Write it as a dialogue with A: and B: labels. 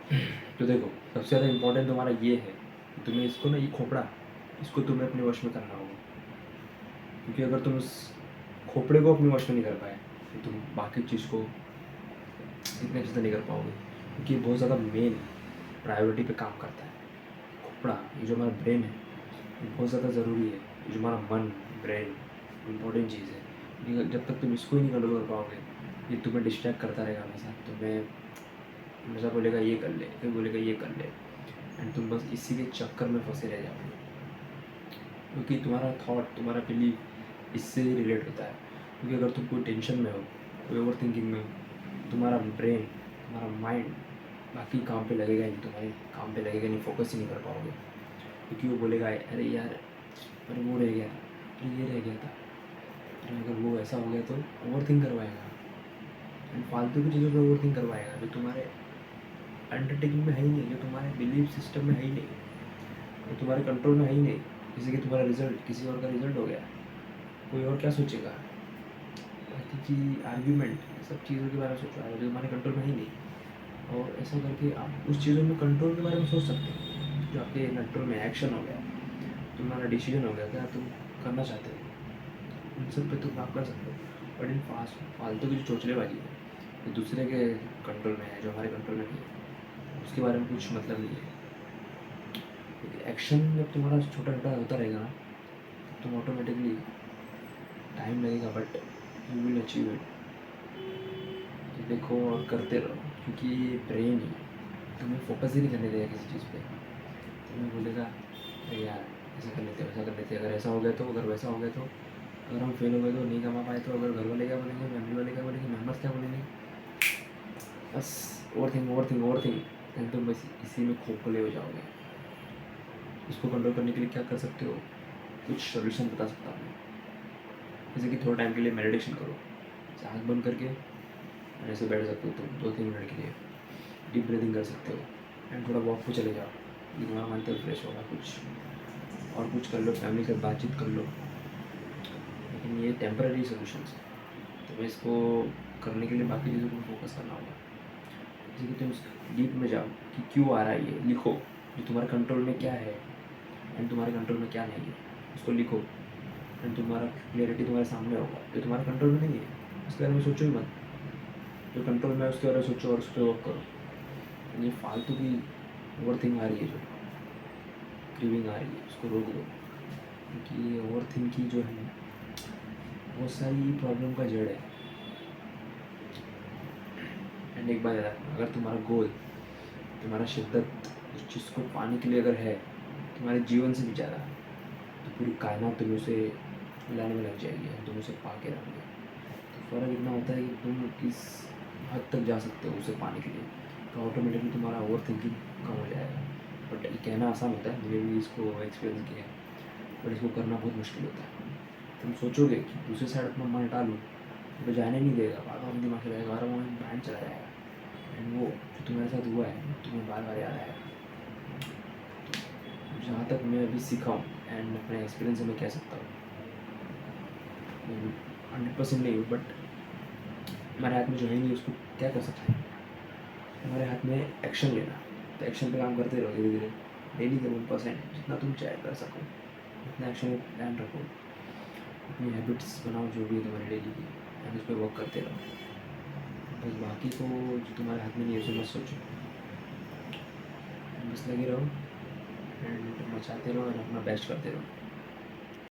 A: तो देखो, सबसे ज़्यादा इम्पोर्टेंट तुम्हारा ये है कि तुम्हें इसको ना, ये खोपड़ा, इसको तुम्हें अपने वश में करना होगा। क्योंकि अगर तुम उस खोपड़े को अपने वश में नहीं कर पाए तो तुम बाकी चीज़ को इतने अच्छे से नहीं कर पाओगे। क्योंकि ये बहुत ज़्यादा मेन प्रायोरिटी पे काम करता है। खोपड़ा, ये जो हमारा ब्रेन है, ये बहुत ज़्यादा ज़रूरी है। ये जो हमारा मन, ब्रेन, इम्पोर्टेंट चीज़ है। क्योंकि जब तक तुम इसको ही नहीं कंट्रोल कर पाओगे, ये तुम्हें डिस्ट्रैक्ट करता रहेगा हमेशा। तुम्हें हमेशा बोलेगा ये कर ले, फिर बोलेगा ये कर ले, एंड तुम बस इसी के चक्कर में फंसे रह जाओगे। क्योंकि तुम्हारा थॉट, तुम्हारा बिलीव इससे ही रिलेट होता है। क्योंकि अगर तुम कोई टेंशन में हो, कोई ओवर थिंकिंग में हो, तुम्हारा ब्रेन, तुम्हारा माइंड बाकी काम पे लगेगा ही नहीं, तुम्हारे काम पे लगेगा नहीं, फोकस ही नहीं कर पाओगे। क्योंकि वो बोलेगा अरे यार, अरे वो रह गया था, अरे ये रह गया था, अरे अगर वो ऐसा हो गया तो ओवर थिंक करवाएगा। एंड फालतू की चीज़ों पर ओवर थिंक करवाएगा जो तुम्हारे अंडरटेकिंग में है ही नहीं, जो तुम्हारे बिलीफ सिस्टम में है ही नहीं, जो तुम्हारे कंट्रोल में है ही नहीं। जैसे कि तुम्हारा रिजल्ट किसी और का रिजल्ट हो गया, कोई और क्या सोचेगा, बाकी की आर्ग्यूमेंट, सब चीज़ों के बारे में सोचो जो तुम्हारे कंट्रोल में ही नहीं। और ऐसा करके आप उस चीज़ों में कंट्रोल के बारे में सोच सकते हो जो आपके कंट्रोल में एक्शन हो गया, तुम्हारा डिसीजन हो गया, क्या तुम करना चाहते हो, उन सब पे तुम काम कर सकते हो। बट इन फालतू की जो चोचलेबाजी है, ये दूसरे के कंट्रोल में है, जो हमारे कंट्रोल में नहीं है, उसके बारे में कुछ मतलब नहीं है। क्योंकि एक्शन जब तुम्हारा छोटा छोटा होता रहेगा ना, तुम ऑटोमेटिकली, टाइम लगेगा but you will achieve it. तो देखो और करते रहो, क्योंकि ये ब्रेन ही तुम्हें फोकस ही नहीं करने देगा किसी चीज़ पे। तुम्हें बोलेगा अरे यार ऐसा कर लेते, वैसा कर लेते, अगर ऐसा हो गया तो, अगर वैसा हो गया तो, अगर हम फेल हो गए तो, नहीं कमा पाए तो, अगर घर वाले क्या बोलेंगे, फैमिली वाले क्या बोलेंगे, मेम्बर्स क्या बोलेंगे। बस over think, over think, over think, and तुम बस इसी में खोखले हो जाओगे। इसको कंट्रोल करने के लिए क्या कर सकते हो, कुछ सोल्यूशन बता सकता हूँ मैं। जैसे कि थोड़ा टाइम के लिए मेडिटेशन करो, आँख बंद करके ऐसे बैठ सकते हो तुम 2-3 मिनट के लिए, डीप ब्रीदिंग कर सकते हो, एंड थोड़ा वॉक पे चले जाओ, दिमाग मन तो फ्रेश होगा। कुछ और कुछ कर लो, फैमिली से बातचीत कर लो। लेकिन ये टेम्पररी सोल्यूशंस है, तुम्हें इसको करने के लिए बाकी चीज़ों पर फोकस करना होगा। जैसे कि तुम डीप में जाओ कि क्यों आ रहा है, ये लिखो, जो तुम्हारे कंट्रोल में क्या है एंड तुम्हारे कंट्रोल में क्या नहीं है, उसको लिखो। एंड तुम्हारा क्लियरिटी तुम्हारे सामने होगा। जो तुम्हारे कंट्रोल में नहीं है उसके बारे में सोचो ही मत, जो कंट्रोल में है उसके बारे में सोचो और उस पर वर्क करो। ये फालतू की ओवर थिंक आ रही है, जो क्रीविंग आ रही है, उसको रोक दो। क्योंकि ओवर थिंकिंग जो है बहुत सारी प्रॉब्लम का जड़ है। एंड एक बात याद रखना, अगर तुम्हारा गोल, तुम्हारा शिद्दत उस चीज़ को पाने के लिए अगर है, तुम्हारे जीवन से भी ज़्यादा, तो पूरी कायनात तुम्हें उसे लाने में लग जाएगी और तुम उसे पा के रहोगे। तो फ़र्क इतना होता है कि तुम किस हद तक जा सकते हो उसे पाने के लिए। तो ऑटोमेटिकली तुम्हारा ओवर थिंकिंग कम हो जाएगा। बट ये कहना आसान होता है, मैंने भी इसको एक्सपीरियंस किया है, बट इसको करना बहुत मुश्किल होता है। तुम सोचोगे कि दूसरी साइड अपना मन हटा लूँ तो जाने नहीं देगा, बार बार दिमाग में रहेगा, बार बार माइंड चला जाएगा। एंड वो जो तुम्हारे साथ हुआ है तुम्हें बार बार याद आएगा। जहाँ तक मैं अभी सीखा हूँ एंड अपने एक्सपीरियंस से मैं कह सकता हूँ, 100% नहीं हूँ, बट हमारे हाथ में जो है नहीं उसको क्या कर सकते हैं। हमारे हाथ में एक्शन लेना, तो एक्शन पे काम करते रहो धीरे धीरे, डेली के 1% जितना तुम चाहे कर सको उतना एक्शन प्लान रखो, अपनी हैबिट्स बनाओ जो भी है तुम्हारी डेली की, एंड उस पर वर्क करते रहो। बस बाकी को जो तुम्हारे हाथ में नहीं है उसे मत सोचो, बस लगे रहो एंड मचाते रहो और अपना बेस्ट करते रहो।